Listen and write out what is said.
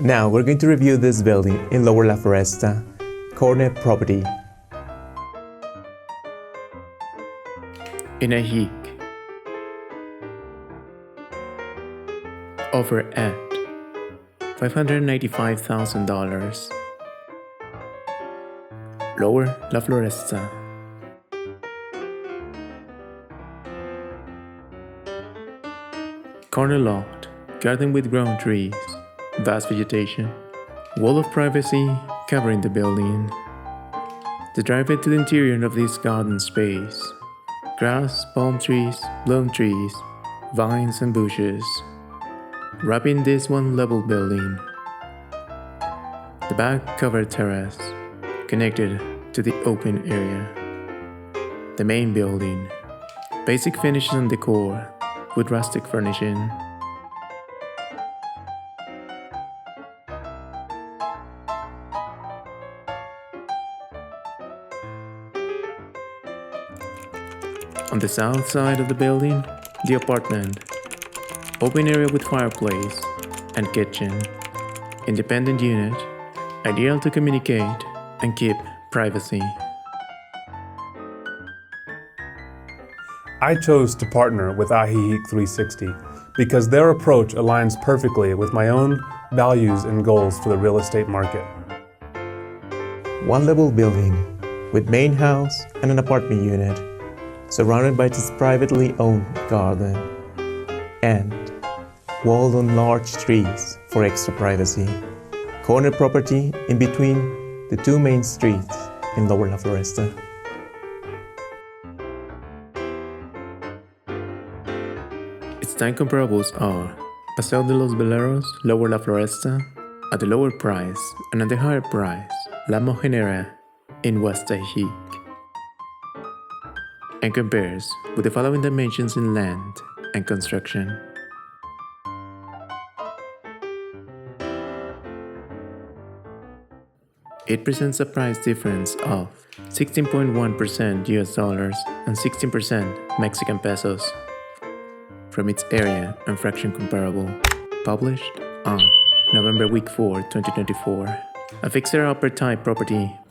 Now we're going to review this building in Lower La Floresta, corner property. Ajijic. Offer at $595,000. Lower La Floresta. Corner lot, garden with grown trees, vast vegetation, wall of privacy covering the building. The driveway to the interior of this garden space. Grass, palm trees, bloom trees, vines and bushes, wrapping this one-level building. The back covered terrace, connected to the open area. The main building, basic finishes and decor, with rustic furnishing. On the south side of the building, the apartment. Open area with fireplace and kitchen. Independent unit, ideal to communicate and keep privacy. I chose to partner with Ajijic 360 because their approach aligns perfectly with my own values and goals for the real estate market. One-level building with main house and an apartment unit, surrounded by this privately owned garden, and walled on large trees for extra privacy. Corner property in between the two main streets in Lower La Floresta. Its time comparables are Paseo de los Veleros, Lower La Floresta, at the lower price, and at the higher price, La Mojenera in West Ajijic, and compares with the following dimensions in land and construction. It presents a price difference of 16.1% US dollars and 16% Mexican pesos from its area and fraction comparable, published on November week 4, 2024. A fixer upper type property